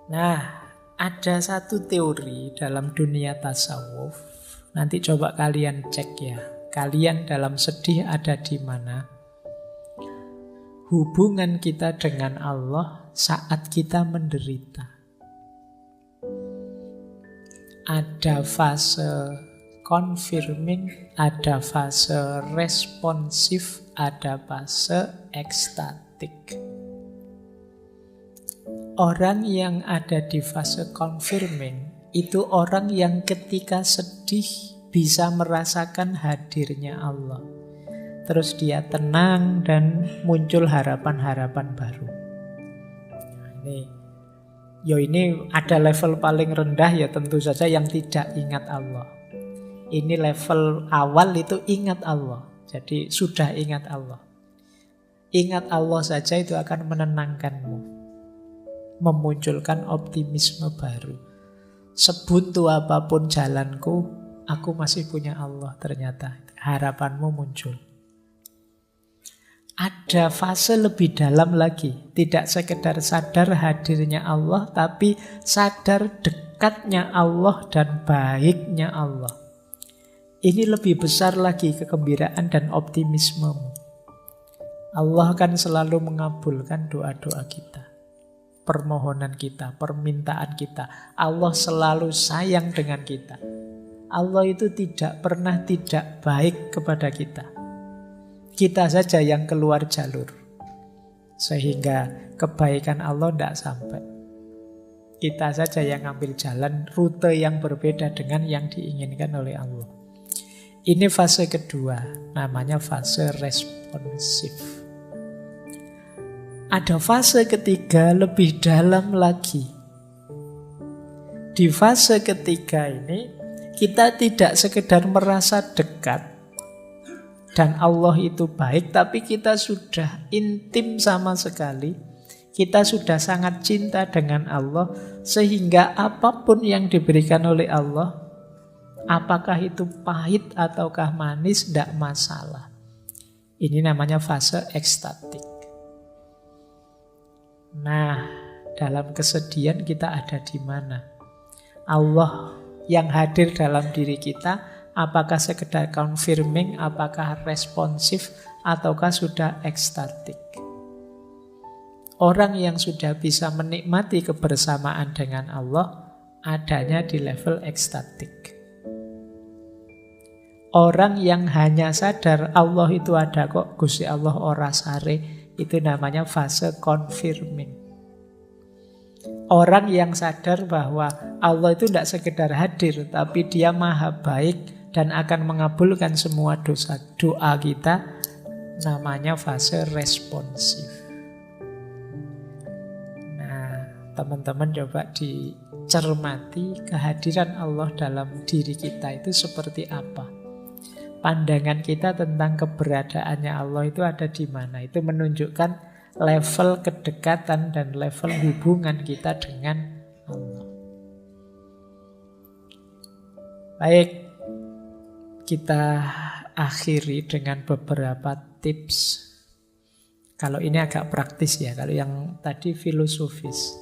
Nah, ada satu teori dalam dunia tasawuf. Nanti coba kalian cek ya. Kalian dalam sedih ada di mana? Hubungan kita dengan Allah saat kita menderita. Ada fase confirming, ada fase responsif, ada fase ekstatik. Orang yang ada di fase confirming itu orang yang ketika sedih bisa merasakan hadirnya Allah. Terus dia tenang dan muncul harapan-harapan baru. Nah, ini ada level paling rendah ya tentu saja yang tidak ingat Allah. Ini level awal itu ingat Allah. Jadi sudah ingat Allah. Ingat Allah saja itu akan menenangkanmu. Memunculkan optimisme baru. Sebuntu apapun jalanku, aku masih punya Allah ternyata. Harapanmu muncul. Ada fase lebih dalam lagi. Tidak sekedar sadar hadirnya Allah, tapi sadar dekatnya Allah dan baiknya Allah. Ini lebih besar lagi kegembiraan dan optimismemu. Allah kan selalu mengabulkan doa-doa kita. Permohonan kita, permintaan kita. Allah selalu sayang dengan kita. Allah itu tidak pernah tidak baik kepada kita. Kita saja yang keluar jalur. Sehingga kebaikan Allah tidak sampai. Kita saja yang ambil jalan rute yang berbeda dengan yang diinginkan oleh Allah. Ini fase kedua, namanya fase responsif. Ada fase ketiga lebih dalam lagi. Di fase ketiga ini kita tidak sekedar merasa dekat dan Allah itu baik, tapi kita sudah intim sama sekali. Kita sudah sangat cinta dengan Allah sehingga apapun yang diberikan oleh Allah, apakah itu pahit ataukah manis, tidak masalah. Ini namanya fase ekstatik. Nah, dalam kesedihan kita ada di mana? Allah yang hadir dalam diri kita, apakah sekedar confirming, apakah responsif, ataukah sudah ekstatik? Orang yang sudah bisa menikmati kebersamaan dengan Allah, adanya di level ekstatik. Orang yang hanya sadar Allah itu ada kok, Gusti Allah ora sare, itu namanya fase confirming. Orang yang sadar bahwa Allah itu tidak sekedar hadir, tapi dia maha baik dan akan mengabulkan semua doa kita, namanya fase responsif. Nah, teman-teman coba dicermati kehadiran Allah dalam diri kita itu seperti apa. Pandangan kita tentang keberadaannya Allah itu ada di mana. Itu menunjukkan level kedekatan dan level hubungan kita dengan Allah. Baik, kita akhiri dengan beberapa tips. Kalau ini agak praktis ya, kalau yang tadi filosofis.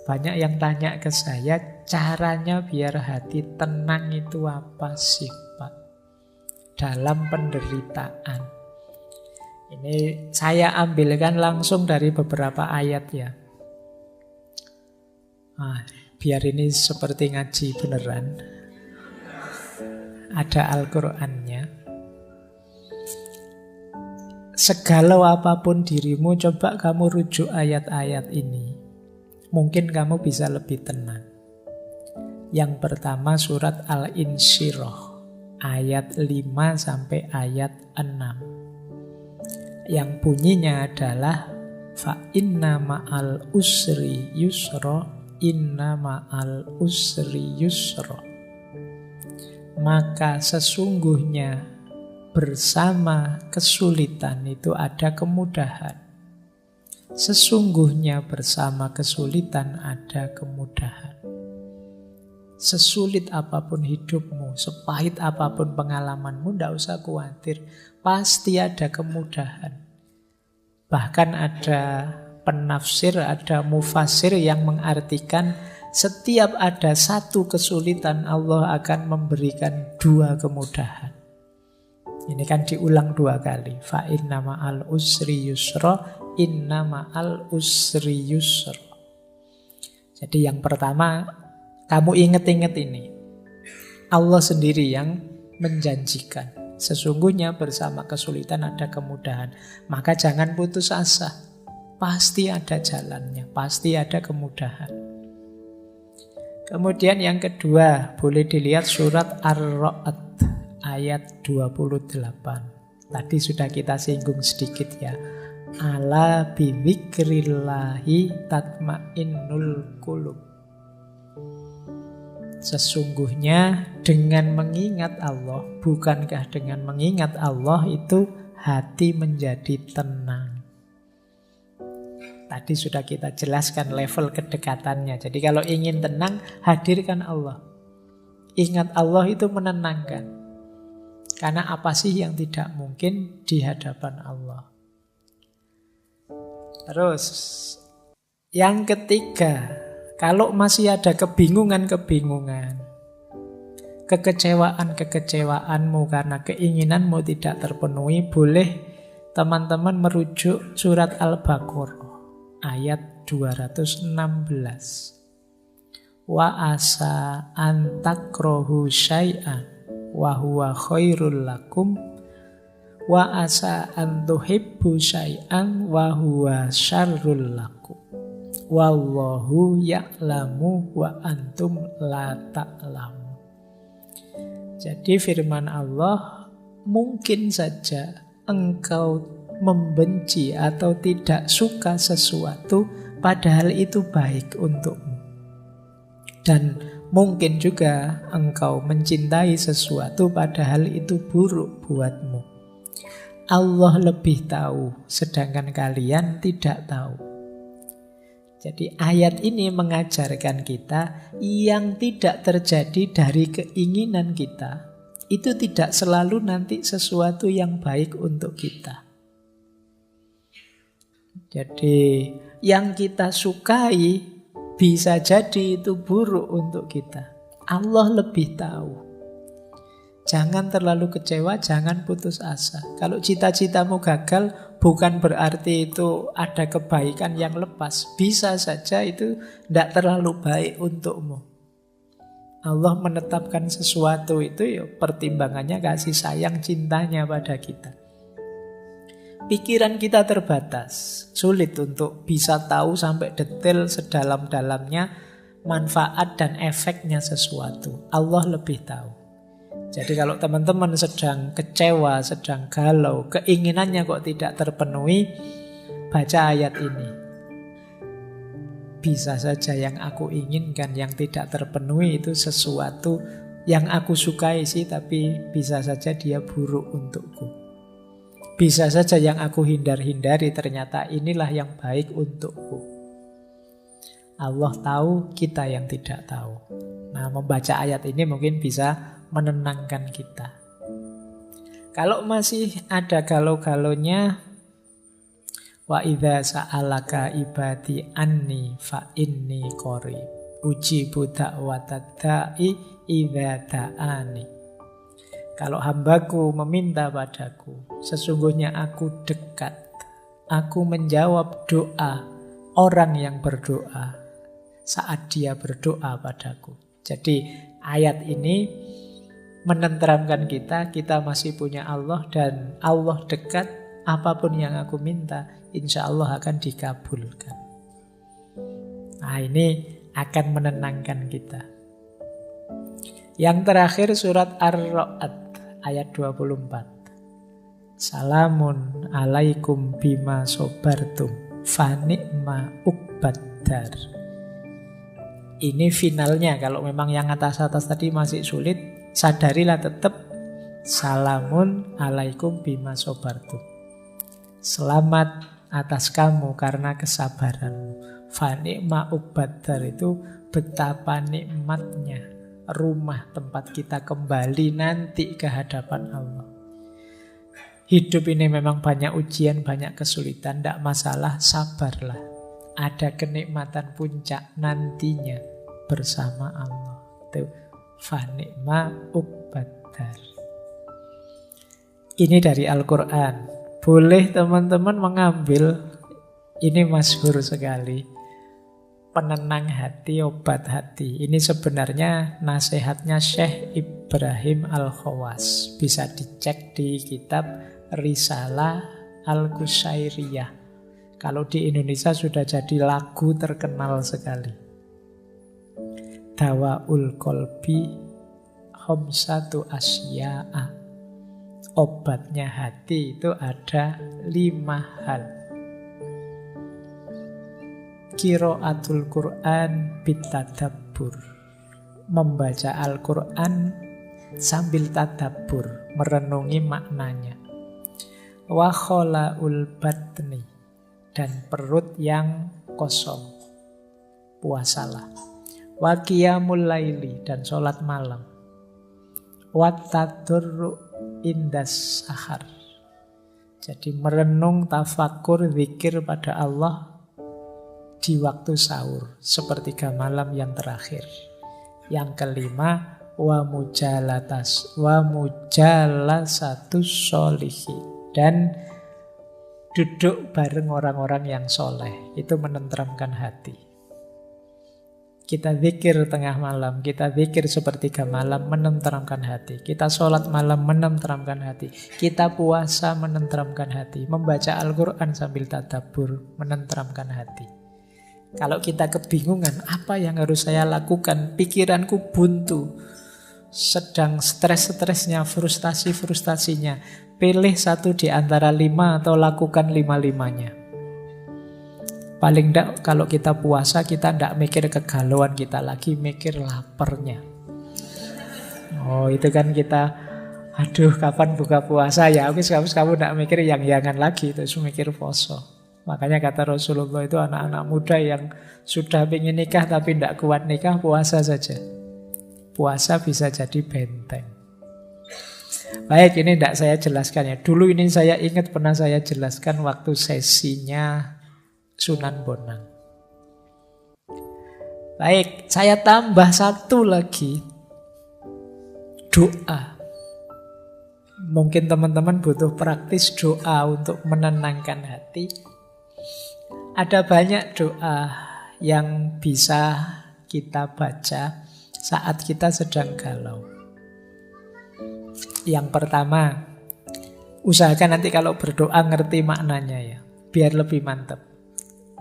Banyak yang tanya ke saya, caranya biar hati tenang itu apa sih, Pak? Dalam penderitaan. Ini saya ambilkan langsung dari beberapa ayat ya. Biar ini seperti ngaji beneran. Ada Al-Qur'annya. Segala apapun dirimu, coba kamu rujuk ayat-ayat ini. Mungkin kamu bisa lebih tenang. Yang pertama surat Al-Insyirah. Ayat 5 sampai ayat 6. Yang bunyinya adalah fa inna ma'al usri yusra, inna ma'al usri yusra. Maka sesungguhnya bersama kesulitan itu ada kemudahan. Sesungguhnya bersama kesulitan ada kemudahan. Sesulit apapun hidupmu, sepahit apapun pengalamanmu, tidak usah khawatir. Pasti ada kemudahan. Bahkan ada penafsir, ada mufassir yang mengartikan setiap ada satu kesulitan Allah akan memberikan dua kemudahan. Ini kan diulang dua kali. Fa inna ma'al usri yusra, inna ma'al usri yusra. Jadi yang pertama, kamu ingat-ingat ini. Allah sendiri yang menjanjikan. Sesungguhnya bersama kesulitan ada kemudahan. Maka jangan putus asa. Pasti ada jalannya, pasti ada kemudahan. Kemudian yang kedua, boleh dilihat surat Ar-Ra'd ayat 28. Tadi sudah kita singgung sedikit ya. Ala bidzikrillahi tatmainnul qulub. Sesungguhnya dengan mengingat Allah, bukankah dengan mengingat Allah itu hati menjadi tenang. Tadi sudah kita jelaskan level kedekatannya. Jadi kalau ingin tenang, hadirkan Allah. Ingat Allah itu menenangkan. Karena apa sih yang tidak mungkin di hadapan Allah. Terus, yang ketiga, kalau masih ada kebingungan-kebingungan, kekecewaan-kekecewaanmu karena keinginanmu tidak terpenuhi, boleh teman-teman merujuk surat Al-Baqarah ayat 216. Wa asa an takrahu syai'an wa huwa khairul lakum wa asa an tuhibbu syai'an wa huwa syarrul lakum. Wallahu ya'lamu wa antum la ta'lamu. Jadi firman Allah, mungkin saja engkau membenci atau tidak suka sesuatu padahal itu baik untukmu. Dan mungkin juga engkau mencintai sesuatu padahal itu buruk buatmu. Allah lebih tahu, sedangkan kalian tidak tahu. Jadi ayat ini mengajarkan kita yang tidak terjadi dari keinginan kita itu tidak selalu nanti sesuatu yang baik untuk kita. Jadi yang kita sukai bisa jadi itu buruk untuk kita. Allah lebih tahu. Jangan terlalu kecewa, jangan putus asa. Kalau cita-citamu gagal, bukan berarti itu ada kebaikan yang lepas. Bisa saja itu tidak terlalu baik untukmu. Allah menetapkan sesuatu itu ya pertimbangannya kasih sayang cintanya pada kita. Pikiran kita terbatas, sulit untuk bisa tahu sampai detail sedalam-dalamnya manfaat dan efeknya sesuatu. Allah lebih tahu. Jadi kalau teman-teman sedang kecewa, sedang galau, keinginannya kok tidak terpenuhi, baca ayat ini. Bisa saja yang aku inginkan, yang tidak terpenuhi itu sesuatu yang aku sukai sih, tapi bisa saja dia buruk untukku. Bisa saja yang aku hindar-hindari, ternyata inilah yang baik untukku. Allah tahu, kita yang tidak tahu. Nah, membaca ayat ini mungkin bisa menenangkan kita. Kalau masih ada galau-galaunya, wa idza sa'alaka ibadi anni fa inni qarib ujibu da'watad da'i idza da'ani. Kalau hambaku meminta padaku, sesungguhnya aku dekat. Aku menjawab doa orang yang berdoa saat dia berdoa padaku. Jadi ayat ini menenteramkan kita masih punya Allah dan Allah dekat, apapun yang aku minta, insya Allah akan dikabulkan. Nah, ini akan menenangkan kita. Yang terakhir surat Ar-Ra'd ayat 24. Salamun alaikum bima sobartum fa ni'ma uqbaddar. Ini finalnya, kalau memang yang atas-atas tadi masih sulit, sadarilah tetap salamun alaikum bima sobartum. Selamat atas kamu karena kesabaranmu. Fa ni'ma uqbaddar itu betapa nikmatnya rumah tempat kita kembali nanti ke hadapan Allah. Hidup ini memang banyak ujian, banyak kesulitan, tidak masalah, sabarlah. ada kenikmatan puncak nantinya bersama Allah. Itu fa ni'ma uqbad-dar. Ini dari Al-Quran. Boleh teman-teman mengambil, ini masyhur sekali, penenang hati, obat hati. Ini sebenarnya nasihatnya Syekh Ibrahim Al-Khawas. Bisa dicek di kitab Risalah Al-Qushairiyah. Kalau di Indonesia sudah jadi lagu terkenal sekali. Dawaul Qalbi Khamsatu Asya'a. Obatnya hati itu ada 5 hal. Qiraatul Quran bitadabbur. Membaca Al-Quran sambil tadabbur, merenungi maknanya. Wa khola'ul batni. Dan perut yang kosong, puasalah. Wa qiyamul laili, dan sholat malam. Wa tadurru indas sahar. Jadi merenung, tafakur, zikir pada Allah di waktu sahur, sepertiga malam yang terakhir. Yang kelima, wa mujalasatus sholihin, dan duduk bareng orang-orang yang soleh. Itu menenteramkan hati. Kita zikir tengah malam, kita zikir sepertiga malam, menenteramkan hati. Kita sholat malam, menenteramkan hati. Kita puasa, menenteramkan hati. Membaca Al-Quran sambil tadabbur, menenteramkan hati. Kalau kita kebingungan, apa yang harus saya lakukan? Pikiranku buntu, sedang stres-stresnya, frustasi-frustasinya. Pilih satu di antara 5 atau lakukan 5-5-nya. Paling enggak kalau kita puasa, kita enggak mikir kegalauan, kita lagi mikir laparnya. Oh, itu kan kita, aduh kapan buka puasa ya. Kamu enggak mikir yang-yangan lagi, terus mikir poso. Makanya kata Rasulullah itu anak-anak muda yang sudah ingin nikah tapi enggak kuat nikah, puasa saja. Puasa bisa jadi benteng. Baik, ini enggak saya jelaskan ya. Dulu ini saya ingat pernah saya jelaskan waktu sesinya Sunan Bonang. Baik, saya tambah satu lagi. Doa. Mungkin teman-teman butuh praktis doa untuk menenangkan hati. Ada banyak doa yang bisa kita baca saat kita sedang galau. Yang pertama, usahakan nanti kalau berdoa ngerti maknanya ya, biar lebih mantap.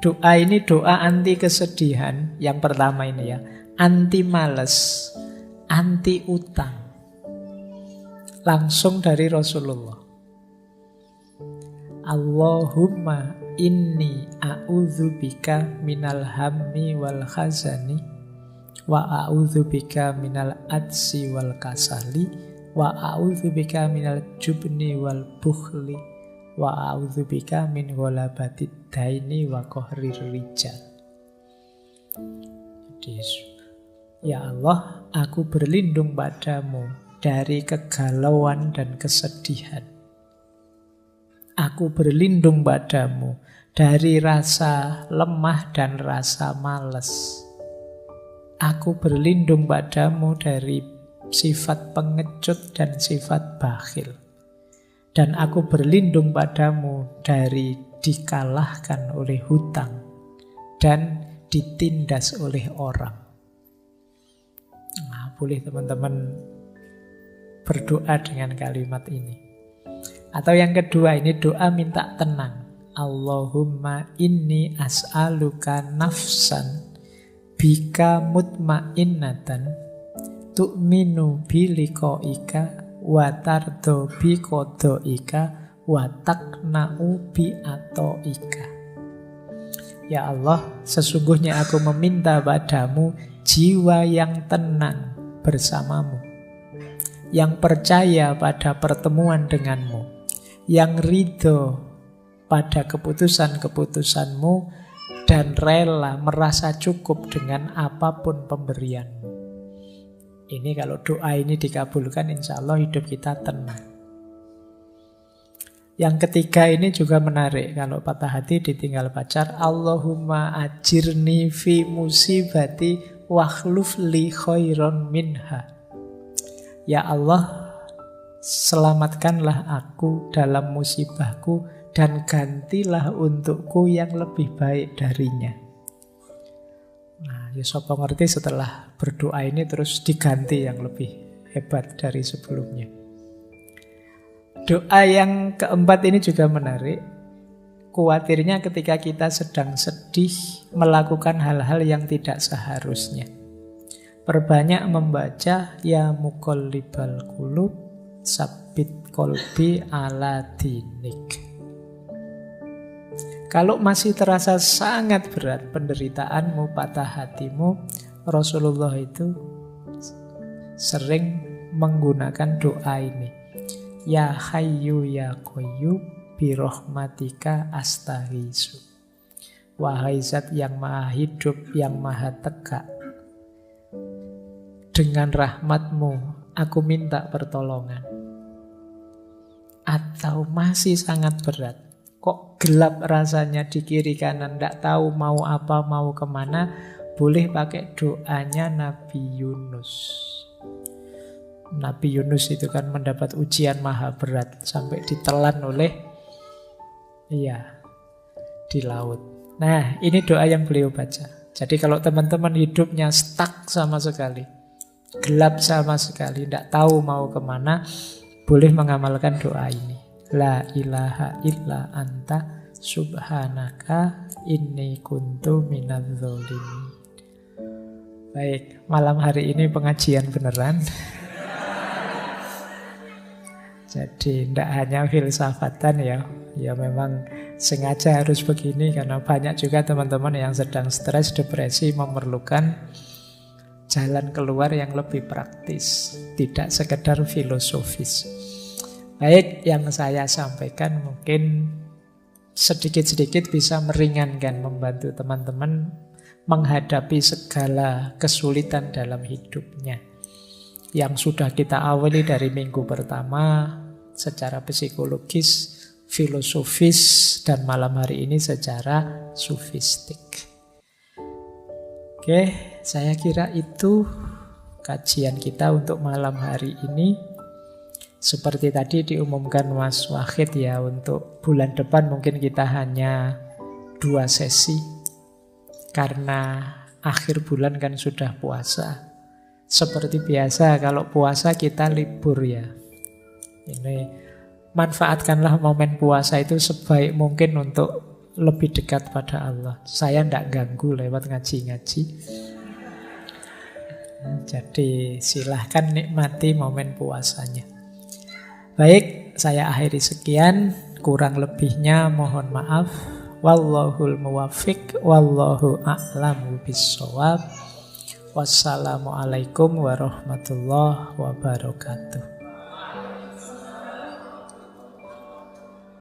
Doa ini doa anti kesedihan. Yang pertama ini ya, anti males, anti utang. Langsung dari Rasulullah. Allahumma inni a'udzubika minal hammi wal khazani wa a'udzubika minal adsi wal kasali wa a'udzubika minal jubni wal bukhli wa a'udzubika min ghalabatid daini wa qahrir rijal. Jadi, ya Allah, aku berlindung padamu dari kegalauan dan kesedihan. Aku berlindung padamu dari rasa lemah dan rasa malas. Aku berlindung padamu dari sifat pengecut dan sifat bakhil. Dan aku berlindung padamu dari dikalahkan oleh hutang dan ditindas oleh orang. Nah, boleh teman-teman berdoa dengan kalimat ini. Atau yang kedua, ini doa minta tenang. Allahumma inni as'aluka nafsan bika mutmainnatan tu'minu biliqaika wa tardo biqadaika wa taqna'u bi'ataika. Ya Allah, sesungguhnya aku meminta padamu jiwa yang tenang bersamamu, yang percaya pada pertemuan denganmu, yang ridho pada keputusan-keputusanmu, dan rela merasa cukup dengan apapun pemberianmu. Ini kalau doa ini dikabulkan, insya Allah hidup kita tenang. Yang ketiga ini juga menarik. Kalau patah hati ditinggal pacar, Allahumma ajirni fi musibati wakhluf li khairon minha. Ya Allah, selamatkanlah aku dalam musibahku dan gantilah untukku yang lebih baik darinya. Nah, ya sapa ngerti setelah berdoa ini terus diganti yang lebih hebat dari sebelumnya. Doa yang keempat ini juga menarik. Kuatirnya ketika kita sedang sedih melakukan hal-hal yang tidak seharusnya. Perbanyak membaca ya muqallibal qulub sabbit qalbi ala dinik. Kalau masih terasa sangat berat penderitaanmu, patah hatimu, Rasulullah itu sering menggunakan doa ini. Ya Hayyu ya Qayyum birahmatika astaghiitsu. Wahai Zat yang maha hidup, yang maha tegak, dengan rahmatmu aku minta pertolongan. Atau masih sangat berat, kok gelap rasanya di kiri kanan, tidak tahu mau apa, mau kemana, boleh pakai doanya Nabi Yunus. Nabi Yunus itu kan mendapat ujian maha berat sampai ditelan oleh di laut. Nah, ini doa yang beliau baca. Jadi kalau teman-teman hidupnya stuck sama sekali, gelap sama sekali, tidak tahu mau kemana, boleh mengamalkan doa ini. La ilaha illa anta subhanaka inni kuntu minadz dzalimin. Baik, malam hari ini pengajian beneran. Jadi tidak hanya filsafatan ya. Ya memang sengaja harus begini karena banyak juga teman-teman yang sedang stres, depresi memerlukan jalan keluar yang lebih praktis, tidak sekedar filosofis. Baik, yang saya sampaikan mungkin sedikit-sedikit bisa meringankan, membantu teman-teman menghadapi segala kesulitan dalam hidupnya. Yang sudah kita awali dari minggu pertama secara psikologis, filosofis, dan malam hari ini secara sufistik. Oke, saya kira itu kajian kita untuk malam hari ini. Seperti tadi diumumkan Mas Wahid ya, untuk bulan depan mungkin kita hanya 2 sesi. Karena akhir bulan kan sudah puasa. Seperti biasa kalau puasa kita libur ya. Ini manfaatkanlah momen puasa itu sebaik mungkin untuk lebih dekat pada Allah. Saya tidak ganggu lewat ngaji-ngaji. Jadi silahkan nikmati momen puasanya. Baik, saya akhiri sekian. Kurang lebihnya mohon maaf. Wallahul muwaffiq, wallahu a'lamu bissawab. Wassalamualaikum warahmatullahi wabarakatuh.